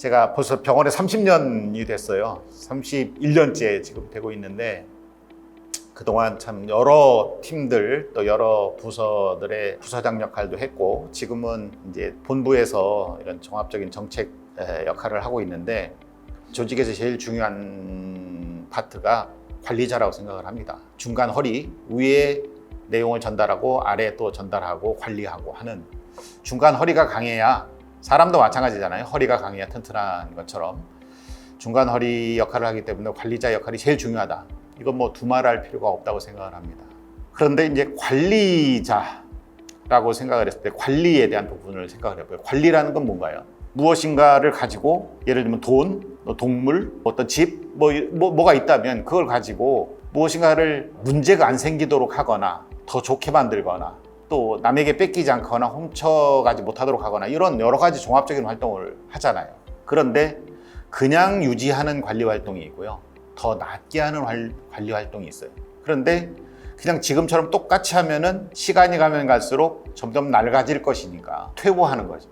제가 벌써 병원에 30년이 됐어요. 31년째 지금 되고 있는데 그동안 참 여러 팀들 또 여러 부서들의 부서장 역할도 했고 지금은 이제 본부에서 이런 종합적인 정책 역할을 하고 있는데 조직에서 제일 중요한 파트가 관리자라고 생각을 합니다. 중간 허리, 위에 내용을 전달하고 아래에 또 전달하고 관리하고 하는 중간 허리가 강해야 사람도 마찬가지잖아요. 허리가 강해야 튼튼한 것처럼 중간 허리 역할을 하기 때문에 관리자 역할이 제일 중요하다. 이건 뭐 두말할 필요가 없다고 생각을 합니다. 그런데 이제 관리자라고 생각을 했을 때 관리에 대한 부분을 생각을 해봐요. 관리라는 건 뭔가요? 무엇인가를 가지고 예를 들면 돈, 동물, 어떤 집, 뭐가 있다면 그걸 가지고 무엇인가를 문제가 안 생기도록 하거나 더 좋게 만들거나 또 남에게 뺏기지 않거나 훔쳐가지 못하도록 하거나 이런 여러 가지 종합적인 활동을 하잖아요. 그런데 그냥 유지하는 관리 활동이 있고요. 더 낮게 하는 관리 활동이 있어요. 그런데 그냥 지금처럼 똑같이 하면은 시간이 가면 갈수록 점점 낡아질 것이니까 퇴보하는 거죠.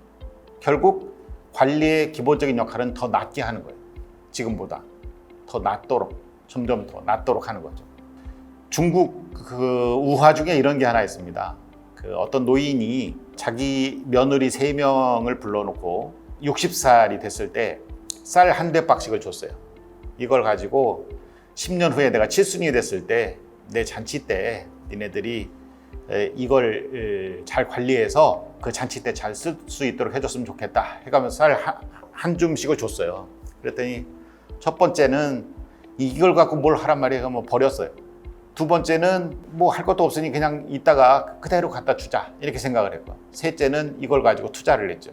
결국 관리의 기본적인 역할은 더 낮게 하는 거예요. 지금보다 더 낮도록 점점 더 낮도록 하는 거죠. 중국 그 우화 중에 이런 게 하나 있습니다. 그 어떤 노인이 자기 며느리 3명을 불러놓고 60살이 됐을 때 쌀 한 대박씩을 줬어요. 이걸 가지고 10년 후에 내가 칠순이 됐을 때 내 잔치 때 니네들이 이걸 잘 관리해서 그 잔치 때 잘 쓸 수 있도록 해줬으면 좋겠다 해가면서 쌀 한 줌씩을 줬어요. 그랬더니 첫 번째는 이걸 갖고 뭘 하란 말이에요. 뭐 버렸어요. 두 번째는 뭐 할 것도 없으니 그냥 이따가 그대로 갖다 주자 이렇게 생각을 했고, 셋째는 이걸 가지고 투자를 했죠.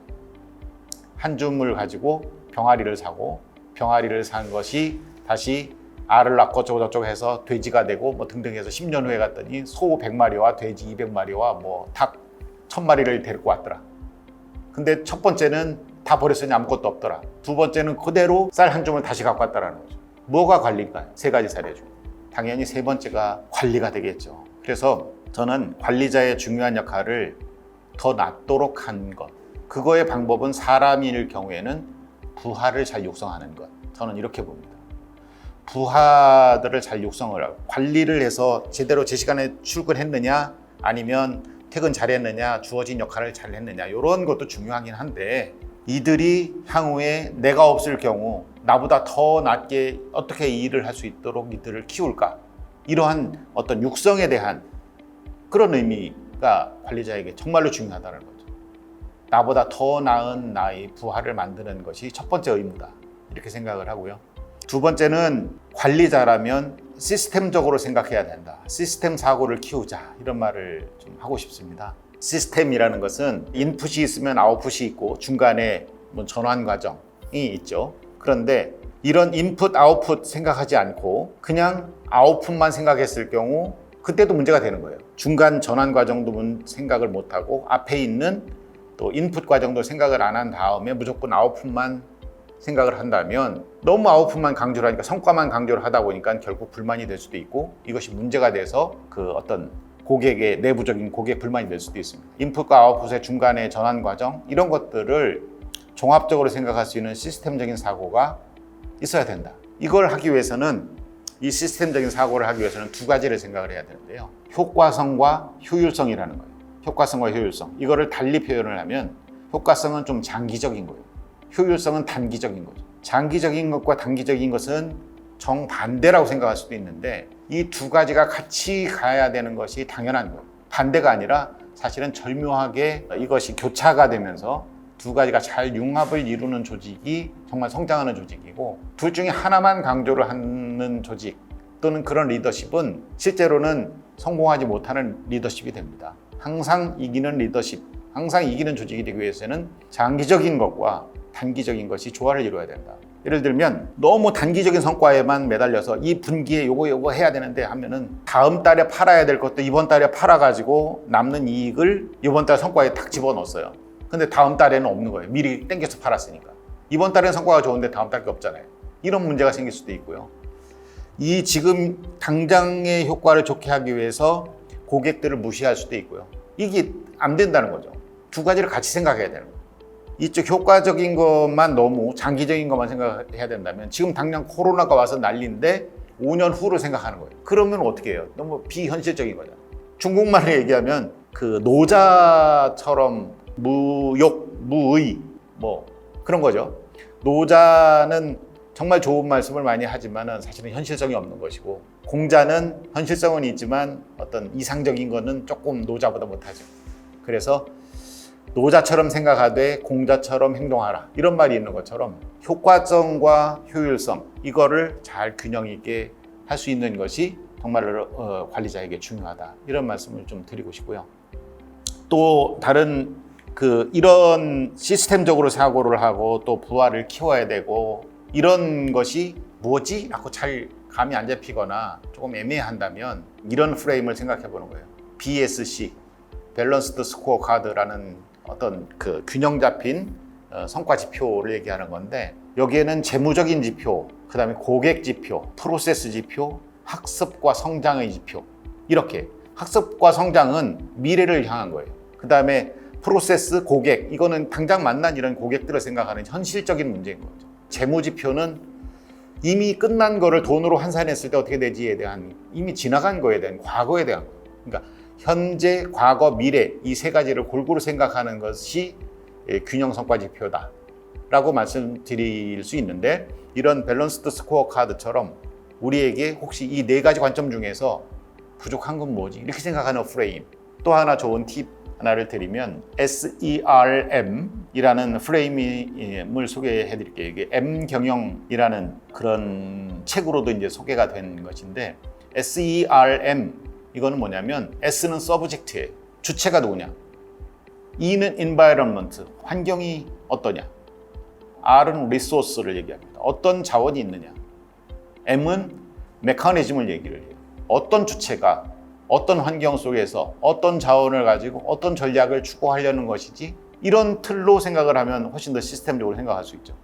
한 줌을 가지고 병아리를 사고 병아리를 산 것이 다시 알을 낳고 어쩌고 해서 돼지가 되고 뭐 등등 해서 10년 후에 갔더니 소 100마리와 돼지 200마리와 뭐 닭 1000마리를 데리고 왔더라. 근데 첫 번째는 다 버렸으니 아무것도 없더라. 두 번째는 그대로 쌀 한 줌을 다시 갖고 왔다라는 거죠. 뭐가 관리일까요? 세 가지 사례 중 당연히 세 번째가 관리가 되겠죠. 그래서 저는 관리자의 중요한 역할을 더 낮도록 한 것, 그거의 방법은 사람일 경우에는 부하를 잘 육성하는 것, 저는 이렇게 봅니다. 부하들을 잘 육성을 하고 관리를 해서 제대로 제 시간에 출근했느냐 아니면 퇴근 잘했느냐, 주어진 역할을 잘했느냐, 이런 것도 중요하긴 한데 이들이 향후에 내가 없을 경우 나보다 더 낮게 어떻게 일을 할 수 있도록 이들을 키울까, 이러한 어떤 육성에 대한 그런 의미가 관리자에게 정말로 중요하다는 거죠. 나보다 더 나은 나의 부하를 만드는 것이 첫 번째 의무다 이렇게 생각을 하고요. 두 번째는 관리자라면 시스템적으로 생각해야 된다. 시스템 사고를 키우자, 이런 말을 좀 하고 싶습니다. 시스템이라는 것은 인풋이 있으면 아웃풋이 있고 중간에 뭐 전환 과정이 있죠. 그런데 이런 인풋 아웃풋 생각하지 않고 그냥 아웃풋만 생각했을 경우 그때도 문제가 되는 거예요. 중간 전환 과정도 생각을 못하고 앞에 있는 또 인풋 과정도 생각을 안 한 다음에 무조건 아웃풋만 생각을 한다면 너무 아웃풋만 강조를 하니까 성과만 강조를 하다 보니까 결국 불만이 될 수도 있고 이것이 문제가 돼서 그 어떤 고객의 내부적인 고객 불만이 될 수도 있습니다. 인풋과 아웃풋의 중간의 전환 과정, 이런 것들을 종합적으로 생각할 수 있는 시스템적인 사고가 있어야 된다. 이걸 하기 위해서는, 이 시스템적인 사고를 하기 위해서는 두 가지를 생각을 해야 되는데요. 효과성과 효율성이라는 거예요. 효과성과 효율성. 이거를 달리 표현을 하면 효과성은 좀 장기적인 거예요. 효율성은 단기적인 거죠. 장기적인 것과 단기적인 것은 정반대라고 생각할 수도 있는데 이 두 가지가 같이 가야 되는 것이 당연한 거예요. 반대가 아니라 사실은 절묘하게 이것이 교차가 되면서 두 가지가 잘 융합을 이루는 조직이 정말 성장하는 조직이고, 둘 중에 하나만 강조를 하는 조직 또는 그런 리더십은 실제로는 성공하지 못하는 리더십이 됩니다. 항상 이기는 리더십, 항상 이기는 조직이 되기 위해서는 장기적인 것과 단기적인 것이 조화를 이루어야 된다. 예를 들면 너무 단기적인 성과에만 매달려서 이 분기에 요거 해야 되는데 하면은 다음 달에 팔아야 될 것도 이번 달에 팔아가지고 남는 이익을 이번 달 성과에 딱 집어넣었어요. 근데 다음 달에는 없는 거예요. 미리 땡겨서 팔았으니까. 이번 달에는 성과가 좋은데 다음 달게 없잖아요. 이런 문제가 생길 수도 있고요. 이 지금 당장의 효과를 좋게 하기 위해서 고객들을 무시할 수도 있고요. 이게 안 된다는 거죠. 두 가지를 같이 생각해야 되는 거예요. 이쪽 효과적인 것만 너무 장기적인 것만 생각해야 된다면 지금 당장 코로나가 와서 난리인데 5년 후를 생각하는 거예요. 그러면 어떻게 해요? 너무 비현실적인 거잖아요. 중국말로 얘기하면 그 노자처럼 무욕, 무의 뭐 그런 거죠. 노자는 정말 좋은 말씀을 많이 하지만은 사실은 현실성이 없는 것이고, 공자는 현실성은 있지만 어떤 이상적인 거는 조금 노자보다 못하죠. 그래서 노자처럼 생각하되 공자처럼 행동하라, 이런 말이 있는 것처럼 효과성과 효율성, 이거를 잘 균형 있게 할 수 있는 것이 정말로 관리자에게 중요하다, 이런 말씀을 좀 드리고 싶고요. 또 다른 이런 시스템적으로 사고를 하고 또 부하를 키워야 되고 이런 것이 뭐지? 라고 잘 감이 안 잡히거나 조금 애매한다면 이런 프레임을 생각해 보는 거예요. BSC, 밸런스드 스코어 카드라는 어떤 그 균형 잡힌 성과 지표를 얘기하는 건데, 여기에는 재무적인 지표, 그 다음에 고객 지표, 프로세스 지표, 학습과 성장의 지표, 이렇게 학습과 성장은 미래를 향한 거예요. 그 다음에 프로세스, 고객, 이거는 당장 만난 이런 고객들을 생각하는 현실적인 문제인 거죠. 재무 지표는 이미 끝난 거를 돈으로 환산했을 때 어떻게 되지에 대한, 이미 지나간 거에 대한, 과거에 대한 거. 그러니까 현재, 과거, 미래, 이 세 가지를 골고루 생각하는 것이 균형 성과 지표다 라고 말씀드릴 수 있는데, 이런 밸런스드 스코어 카드처럼 우리에게 혹시 이 네 가지 관점 중에서 부족한 건 뭐지? 이렇게 생각하는 프레임. 또 하나 좋은 팁 하나를 드리면 SERM이라는 프레임을 소개해 드릴게요. 이게 M경영이라는 그런 책으로도 이제 소개가 된 것인데, SERM, 이거는 뭐냐면 S는 서브젝트예요. 주체가 누구냐? E는 environment, 환경이 어떠냐? R은 resource를 얘기합니다. 어떤 자원이 있느냐? M은 메커니즘을 얘기를 해요. 어떤 주체가 어떤 환경 속에서 어떤 자원을 가지고 어떤 전략을 추구하려는 것이지, 이런 틀로 생각을 하면 훨씬 더 시스템적으로 생각할 수 있죠.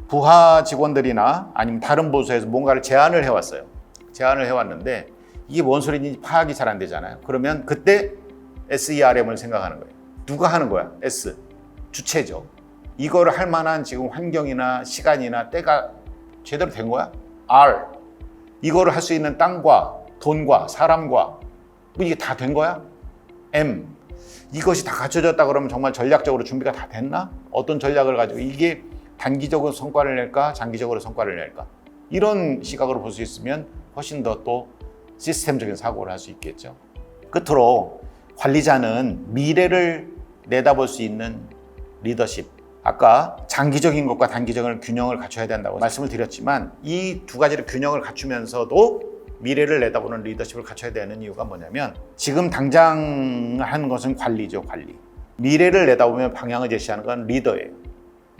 부하 직원들이나 아니면 다른 부서에서 뭔가를 제안을 해왔어요. 제안을 해왔는데 이게 뭔 소리인지 파악이 잘 안 되잖아요. 그러면 그때 SERM을 생각하는 거예요. 누가 하는 거야? S, 주체죠. 이거를 할 만한 지금 환경이나 시간이나 때가 제대로 된 거야? R, 이거를 할 수 있는 땅과 돈과 사람과 이게 다 된 거야? M, 이것이 다 갖춰졌다 그러면 정말 전략적으로 준비가 다 됐나? 어떤 전략을 가지고 이게 단기적으로 성과를 낼까? 장기적으로 성과를 낼까? 이런 시각으로 볼 수 있으면 훨씬 더 또 시스템적인 사고를 할 수 있겠죠. 끝으로 관리자는 미래를 내다볼 수 있는 리더십, 아까 장기적인 것과 단기적인 균형을 갖춰야 된다고 말씀을 드렸지만, 이 두 가지를 균형을 갖추면서도 미래를 내다보는 리더십을 갖춰야 되는 이유가 뭐냐면, 지금 당장 하는 것은 관리죠, 관리. 미래를 내다보면 방향을 제시하는 건 리더예요.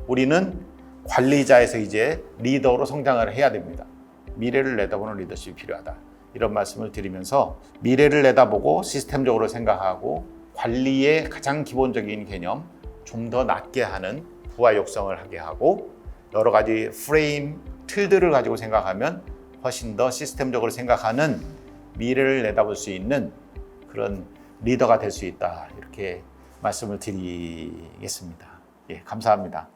우리는 관리자에서 이제 리더로 성장을 해야 됩니다. 미래를 내다보는 리더십이 필요하다, 이런 말씀을 드리면서 미래를 내다보고 시스템적으로 생각하고 관리의 가장 기본적인 개념, 좀 더 낮게 하는 부하 육성을 하게 하고 여러 가지 프레임, 틀들을 가지고 생각하면 훨씬 더 시스템적으로 생각하는 미래를 내다볼 수 있는 그런 리더가 될 수 있다, 이렇게 말씀을 드리겠습니다. 예, 감사합니다.